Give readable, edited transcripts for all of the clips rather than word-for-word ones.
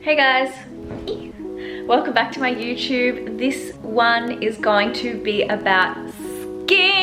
Hey guys, welcome back to my YouTube. This one is going to be about skin.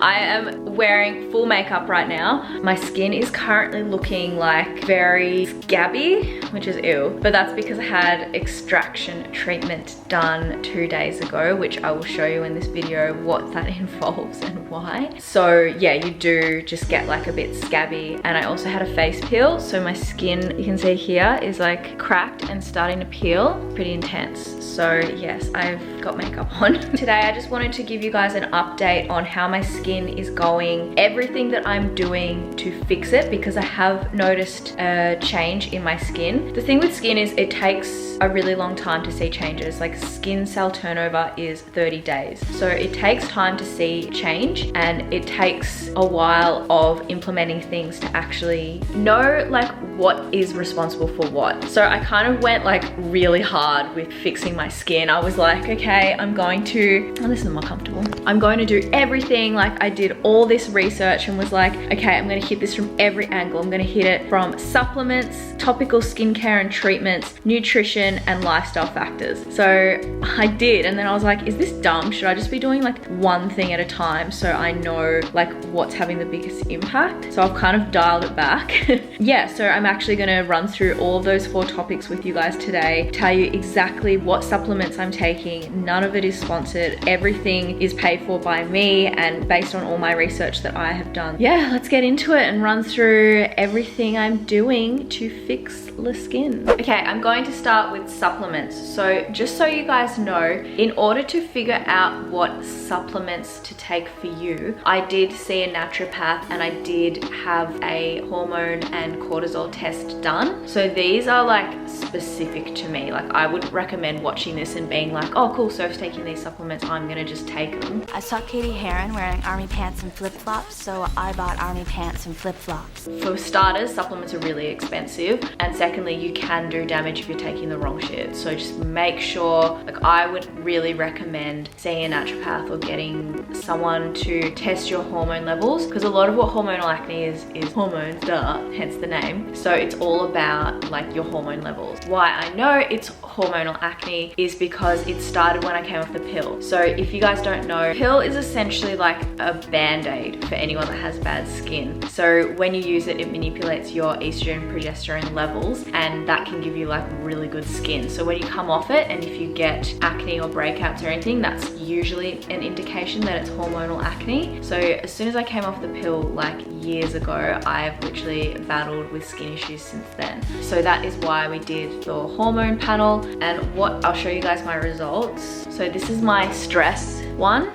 I am wearing full makeup right now. My skin is currently looking like very scabby, which is ew, but that's because I had extraction treatment done 2 days ago, which I will show you in this video what that involves and why. So yeah, you do just get like a bit scabby. And I also had a face peel, so my skin, you can see here, is like cracked and starting to peel, pretty intense. So yes, I've got makeup on. Today I just wanted to give you guys an update on how my skin is going, everything that I'm doing to fix it, because I have noticed a change in my skin. The thing with skin is it takes a really long time to see changes. Like skin cell turnover is 30 days. So it takes time to see change, and it takes a while of implementing things to actually know like what is responsible for what. So I kind of went like really hard with fixing my skin. I was like, okay, I'm going to, oh, this is more comfortable. I'm going to do everything. Like I did all this research and was like, okay, I'm going to hit this from every angle. I'm going to hit it from supplements, topical skincare and treatments, nutrition, and lifestyle factors. So I did, and then I was like, is this dumb? Should I just be doing like one thing at a time so I know like what's having the biggest impact? So I've kind of dialed it back. Yeah, so I'm actually going to run through all of those 4 topics with you guys today, tell you exactly what supplements I'm taking. None of it is sponsored. Everything is paid for by me and based on all my research that I have done. Yeah, let's get into it and run through everything I'm doing to fix the skin. Okay, I'm going to start with supplements. So just so you guys know, in order to figure out what supplements to take for you, I did see a naturopath and I did have a hormone and cortisol test done. So these are like specific to me. Like I would recommend watching this and being like, oh cool, Soph's taking these supplements, I'm gonna just take them. I saw Katie Heron wearing army pants and flip-flops, so I bought army pants and flip-flops. For starters, supplements are really expensive, and secondly, you can do damage if you're taking the wrong shit. So just make sure, like I would really recommend seeing a naturopath or getting someone to test your hormone levels, because a lot of what hormonal acne is hormones, duh, hence the name. So it's all about like your hormone levels. Why I know it's hormonal acne is because it started when I came off the pill. So if you guys don't know, pill is essentially like a band-aid for anyone that has bad skin. So when you use it, it manipulates your estrogen, progesterone levels, and that can give you like really good skin. So when you come off it and if you get acne or breakouts or anything, that's usually an indication that it's hormonal acne. So as soon as I came off the pill like years ago, I've literally battled with skin issues since then. So that is why we did the hormone panel, and what I'll show you guys my results. So this is my stress one.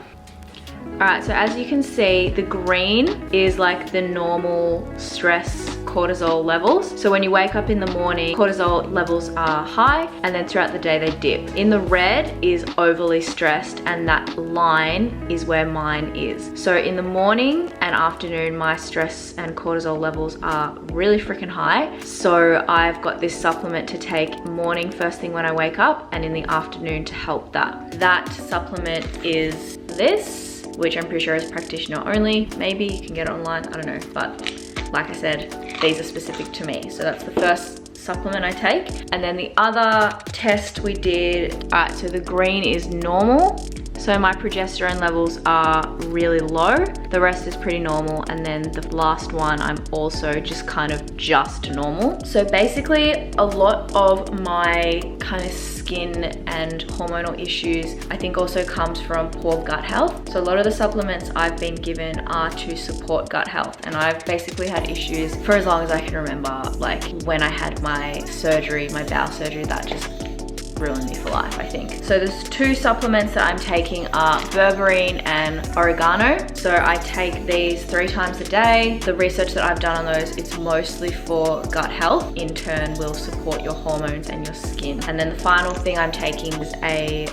Alright, so as you can see, the green is like the normal stress cortisol levels. So when you wake up in the morning, cortisol levels are high, and then throughout the day they dip. In the red is overly stressed, and that line is where mine is. So in the morning and afternoon, my stress and cortisol levels are really freaking high. So I've got this supplement to take morning first thing when I wake up, and in the afternoon to help that. That supplement is this, which I'm pretty sure is practitioner only. Maybe you can get it online, I don't know, but like I said, these are specific to me. So that's the first supplement I take. And then the other test we did, alright, so the green is normal. So my progesterone levels are really low. The rest is pretty normal. And then the last one, I'm also just kind of just normal. So basically a lot of my kind of skin and hormonal issues, I think also comes from poor gut health. So a lot of the supplements I've been given are to support gut health. And I've basically had issues for as long as I can remember. Like when I had my surgery, my bowel surgery, that just ruined me for life, I think. So there's 2 supplements that I'm taking are berberine and oregano. So I take these 3 times a day. The research that I've done on those, it's mostly for gut health. In turn will support your hormones and your skin. And then the final thing I'm taking is a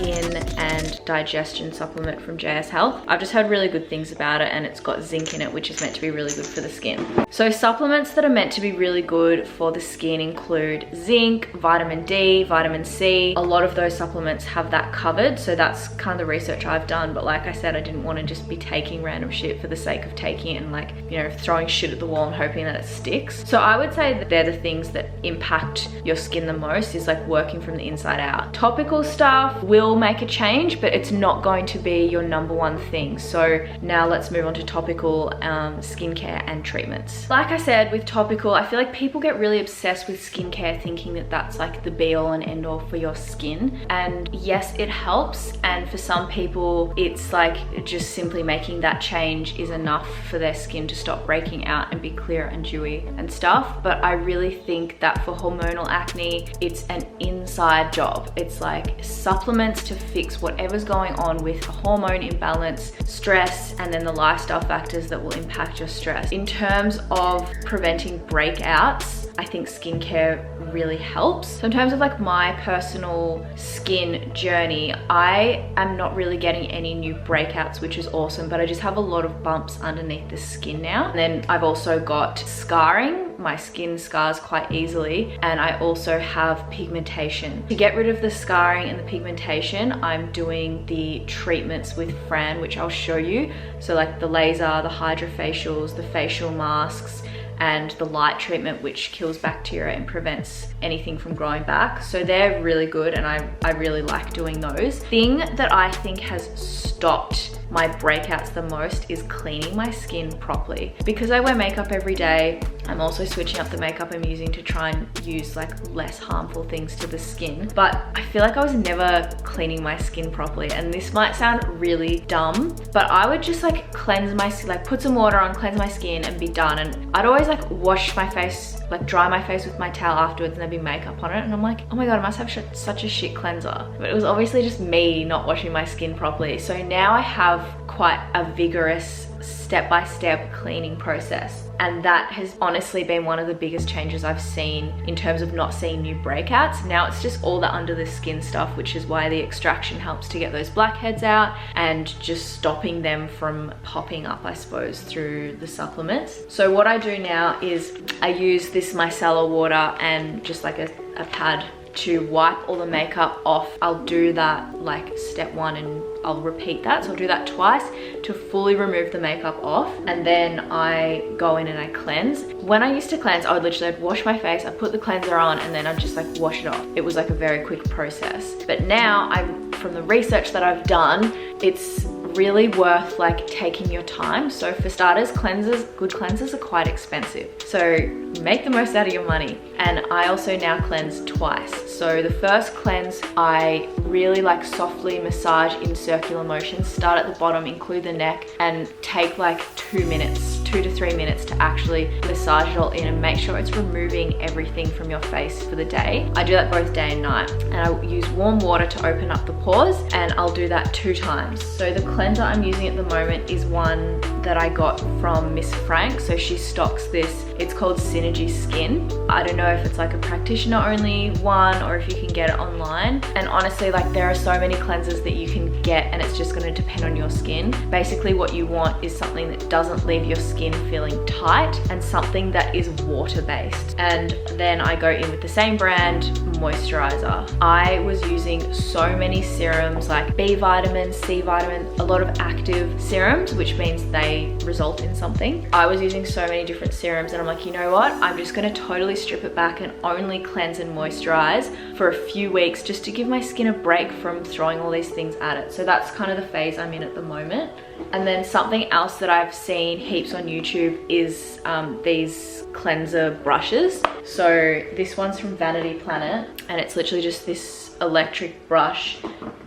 skin and digestion supplement from JS Health. I've just heard really good things about it, and it's got zinc in it, which is meant to be really good for the skin. So supplements that are meant to be really good for the skin include zinc, vitamin D, vitamin C. A lot of those supplements have that covered, so that's kind of the research I've done. But like I said, I didn't want to just be taking random shit for the sake of taking it and, like, you know, throwing shit at the wall and hoping that it sticks. So I would say that they're the things that impact your skin the most, is like working from the inside out. Topical stuff will make a change, but it's not going to be your number one thing. So now let's move on to topical skincare and treatments. Like I said, with topical, I feel like people get really obsessed with skincare, thinking that that's like the be all and end all for your skin. And yes, it helps. And for some people, it's like just simply making that change is enough for their skin to stop breaking out and be clear and dewy and stuff. But I really think that for hormonal acne, it's an inside job. It's like supplements to fix whatever's going on with a hormone imbalance, stress, and then the lifestyle factors that will impact your stress. In terms of preventing breakouts, I think skincare really helps. So in terms of like my personal skin journey, I am not really getting any new breakouts, which is awesome, but I just have a lot of bumps underneath the skin now. And then I've also got scarring. My skin scars quite easily, and I also have pigmentation. To get rid of the scarring and the pigmentation, I'm doing the treatments with Fran, which I'll show you. So like the laser, the hydrofacials, the facial masks, and the light treatment, which kills bacteria and prevents anything from growing back. So they're really good, and I really like doing those. Thing that I think has stopped my breakouts the most is cleaning my skin properly. Because I wear makeup every day, I'm also switching up the makeup I'm using to try and use like less harmful things to the skin. But I feel like I was never cleaning my skin properly, and this might sound really dumb, but I would just like cleanse my skin, like put some water on, cleanse my skin and be done. And I'd always like wash my face, like dry my face with my towel afterwards, and there'd be makeup on it, and I'm like, oh my god, I must have such a shit cleanser. But it was obviously just me not washing my skin properly. So now I have quite a vigorous step-by-step cleaning process, and that has honestly been one of the biggest changes I've seen in terms of not seeing new breakouts. Now it's just all the under the skin stuff, which is why the extraction helps to get those blackheads out and just stopping them from popping up, I suppose, through the supplements. So what I do now is I use this micellar water and just like a pad to wipe all the makeup off. I'll do that like step one, and I'll repeat that. So I'll do that twice to fully remove the makeup off, and then I go in and I cleanse. When I used to cleanse, I would literally wash my face, I'd put the cleanser on, and then I'd just like wash it off. It was like a very quick process. But now, from the research that I've done, it's really worth like taking your time. So for starters, good cleansers are quite expensive. So make the most out of your money. And I also now cleanse twice. So the first cleanse, I really like softly massage in circular motion, start at the bottom, include the neck, and take like 2 to 3 minutes to actually massage it all in and make sure it's removing everything from your face for the day. I do that both day and night, and I use warm water to open up the pores, and I'll do that 2 times. So the cleanser I'm using at the moment is one that I got from Miss Frank. So she stocks this, it's called Synergy Skin. I don't know if it's like a practitioner only one or if you can get it online. And honestly, like there are so many cleansers that you can get, and it's just going to depend on your skin. Basically what you want is something that doesn't leave your skin feeling tight and something that is water based. And then I go in with the same brand moisturizer. I was using so many serums like B vitamin, C vitamin, a lot of active serums, which means they result in something. I was using so many different serums, and I'm like, you know what? I'm just going to totally strip it back and only cleanse and moisturize for a few weeks just to give my skin a break from throwing all these things at it. So that's kind of the phase I'm in at the moment. And then something else that I've seen heaps on YouTube is these cleanser brushes. So this one's from Vanity Planet, and it's literally just this electric brush,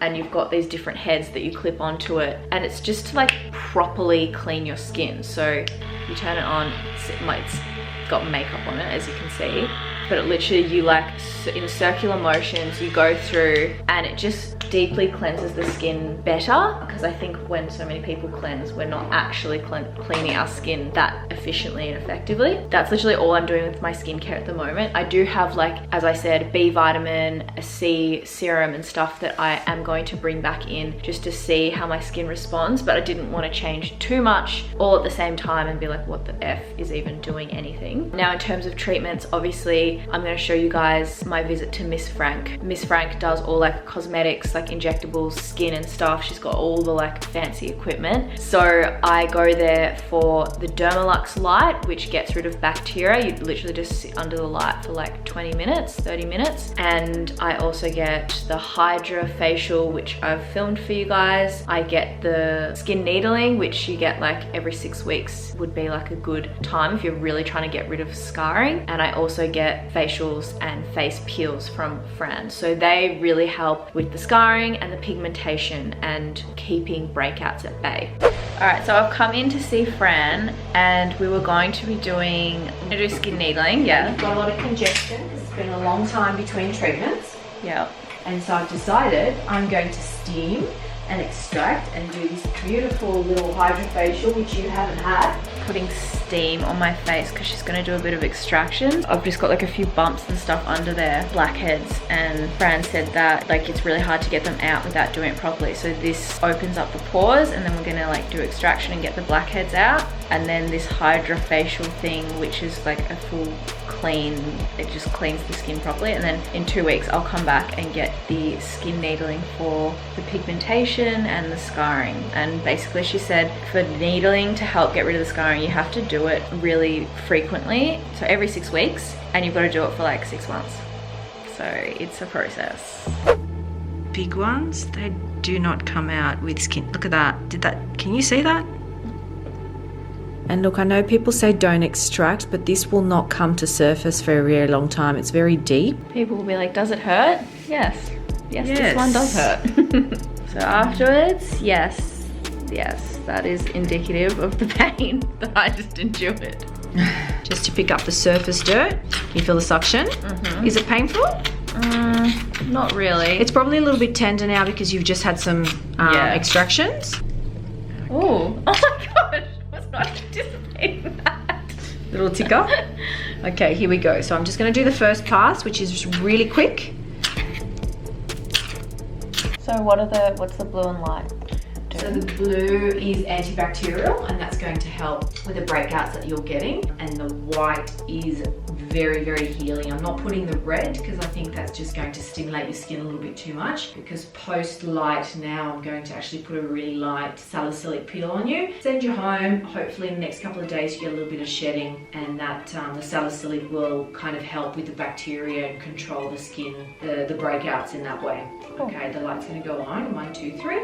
and you've got these different heads that you clip onto it, and it's just to like properly clean your skin. So you turn it on, it's got makeup on it, as you can see, but it literally, you like in circular motions, you go through, and it just deeply cleanses the skin better. Because I think when so many people cleanse, we're not actually cleaning our skin that efficiently and effectively. That's literally all I'm doing with my skincare at the moment. I do have, like, as I said, B vitamin, a C serum and stuff that I am going to bring back in just to see how my skin responds, but I didn't want to change too much all at the same time and be like, what the F is even doing anything. Now, in terms of treatments, obviously, I'm going to show you guys my visit to Miss Frank. Miss Frank does all like cosmetics, like injectables, skin and stuff. She's got all the like fancy equipment. So I go there for the Dermalux light, which gets rid of bacteria. You literally just sit under the light for like 20 minutes, 30 minutes. And I also get the Hydra facial, which I've filmed for you guys. I get the skin needling, which you get like every 6 weeks, would be like a good time if you're really trying to get rid of scarring. And I also get facials and face peels from Fran. So they really help with the scarring and the pigmentation and keeping breakouts at bay. All right, so I've come in to see Fran and we were going to be doing skin needling, yeah. You've got a lot of congestion because it's been a long time between treatments. Yeah. And so I've decided I'm going to steam and extract and do this beautiful little hydrofacial, which you haven't had. Putting steam on my face because she's going to do a bit of extraction. I've just got like a few bumps and stuff under there, blackheads, and Fran said that like it's really hard to get them out without doing it properly. So this opens up the pores and then we're going to like do extraction and get the blackheads out. And then this hydrofacial thing, which is like a full clean, it just cleans the skin properly. And then in 2 weeks I'll come back and get the skin needling for the pigmentation and the scarring. And basically she said for needling to help get rid of the scarring, you have to do it really frequently, so every 6 weeks, and you've got to do it for like 6 months. So it's a process. Big ones, they do not come out with skin. Look at that. Can you see that? And look, I know people say don't extract, but this will not come to surface for a really long time. It's very deep. People will be like, does it hurt? Yes, this one does hurt. So afterwards, yes, that is indicative of the pain that I just endured. Just to pick up the surface dirt. Can you feel the suction? Mm-hmm. Is it painful? Not really. It's probably a little bit tender now because you've just had some extractions. Oh my gosh, I was not anticipating that. Little ticker. Okay, here we go. So I'm just going to do the first pass, which is really quick. So what's the blue and white? So the blue is antibacterial, and that's going to help with the breakouts that you're getting. And the white is very, very healing. I'm not putting the red because I think that's just going to stimulate your skin a little bit too much. Because post-light now, I'm going to actually put a really light salicylic peel on you. Send you home. Hopefully in the next couple of days you get a little bit of shedding, and that the salicylic will kind of help with the bacteria and control the skin, the breakouts in that way. Cool. Okay, the light's going to go on. 1, 2, 3.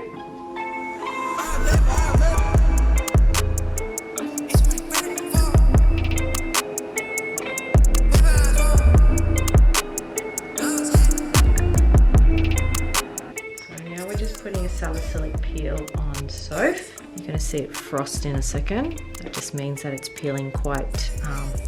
Putting a salicylic peel on Soph. You're going to see it frost in a second. That just means that it's peeling quite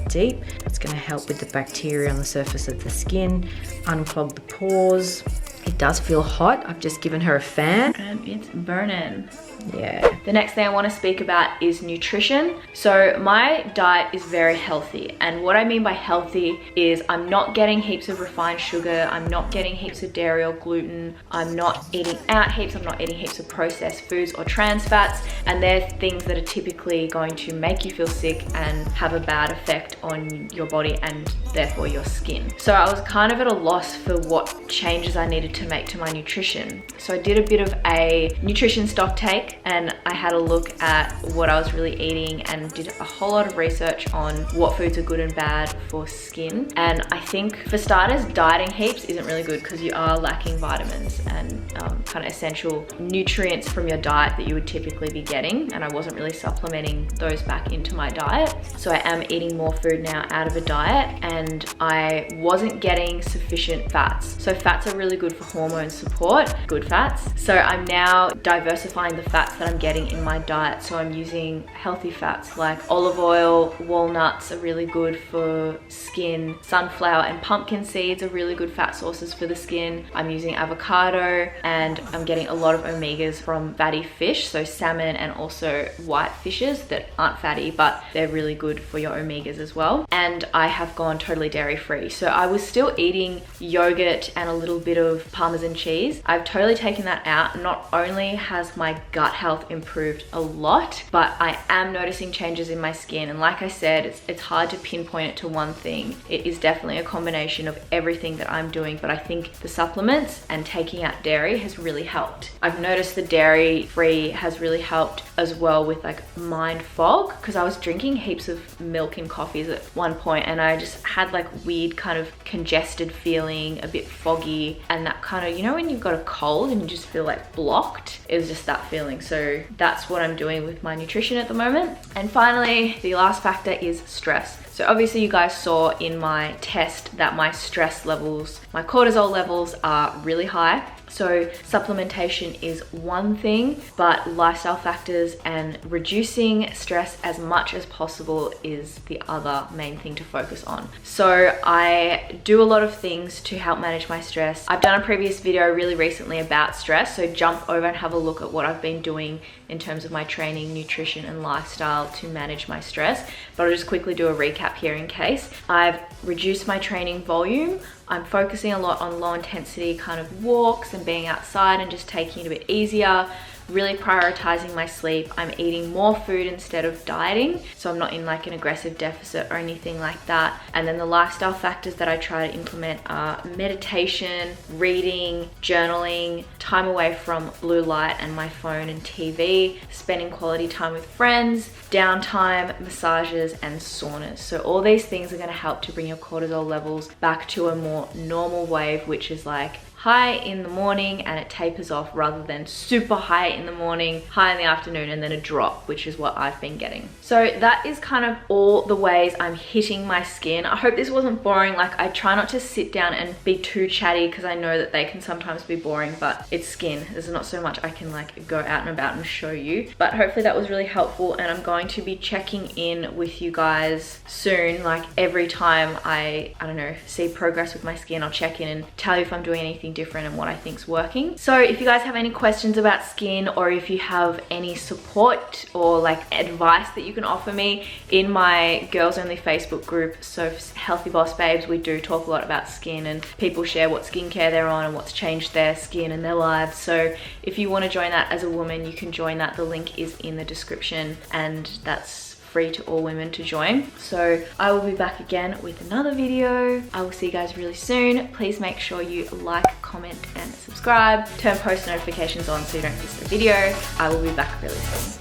deep. That's going to help with the bacteria on the surface of the skin, unclog the pores. It does feel hot. I've just given her a fan. And it's burning. Yeah. The next thing I want to speak about is nutrition. So my diet is very healthy, and what I mean by healthy is I'm not getting heaps of refined sugar, I'm not getting heaps of dairy or gluten, I'm not eating out heaps, I'm not eating heaps of processed foods or trans fats, and they're things that are typically going to make you feel sick and have a bad effect on your body and therefore your skin. So I was kind of at a loss for what changes I needed to make to my nutrition. So I did a bit of a nutrition stock take, and I had a look at what I was really eating and did a whole lot of research on what foods are good and bad for skin. And I think for starters, dieting heaps isn't really good because you are lacking vitamins and kind of essential nutrients from your diet that you would typically be getting, and I wasn't really supplementing those back into my diet. So I am eating more food now out of a diet, and I wasn't getting sufficient fats. So fats are really good for for hormone support, good fats. So I'm now diversifying the fats that I'm getting in my diet. So I'm using healthy fats like olive oil, walnuts are really good for skin, sunflower and pumpkin seeds are really good fat sources for the skin. I'm using avocado, and I'm getting a lot of omegas from fatty fish, so salmon and also white fishes that aren't fatty, but they're really good for your omegas as well. And I have gone totally dairy free. So I was still eating yogurt and a little bit of Parmesan cheese. I've totally taken that out. Not only has my gut health improved a lot, but I am noticing changes in my skin. And like I said, it's hard to pinpoint it to one thing. It is definitely a combination of everything that I'm doing, but I think the supplements and taking out dairy has really helped. I've noticed the dairy free has really helped as well with like mind fog, because I was drinking heaps of milk and coffees at one point and I just had like weird kind of congested feeling, a bit foggy, and that kind of, you know when you've got a cold and you just feel like blocked? It was just that feeling. So that's what I'm doing with my nutrition at the moment. And finally, the last factor is stress. So obviously you guys saw in my test that my stress levels, my cortisol levels are really high. So supplementation is one thing, but lifestyle factors and reducing stress as much as possible is the other main thing to focus on. So I do a lot of things to help manage my stress. I've done a previous video really recently about stress, so jump over and have a look at what I've been doing in terms of my training, nutrition and lifestyle to manage my stress. But I'll just quickly do a recap here in case. I've reduced my training volume. I'm focusing a lot on low intensity kind of walks and being outside and just taking it a bit easier. Really prioritizing my sleep. I'm eating more food instead of dieting, so I'm not in like an aggressive deficit or anything like that. And then the lifestyle factors that I try to implement are meditation, reading, journaling, time away from blue light and my phone and TV, spending quality time with friends, downtime, massages and saunas. So all these things are going to help to bring your cortisol levels back to a more normal wave, which is like high in the morning and it tapers off, rather than super high in the morning, high in the afternoon, and then a drop, which is what I've been getting. So that is kind of all the ways I'm hitting my skin. I hope this wasn't boring. Like, I try not to sit down and be too chatty because I know that they can sometimes be boring, but it's skin. There's not so much I can like go out and about and show you. But hopefully that was really helpful, and I'm going to be checking in with you guys soon. Like every time I don't know, see progress with my skin, I'll check in and tell you if I'm doing anything different and what I think's working. So if you guys have any questions about skin, or if you have any support or like advice that you can offer me in my girls only Facebook group, SOPH'S Healthy Boss Babes, we do talk a lot about skin and people share what skincare they're on and what's changed their skin and their lives. So if you want to join that as a woman, you can join that. The link is in the description and that's free to all women to join. So I will be back again with another video. I will see you guys really soon. Please make sure you like, comment and subscribe. Turn post notifications on so you don't miss the video. I will be back really soon.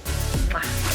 Mwah.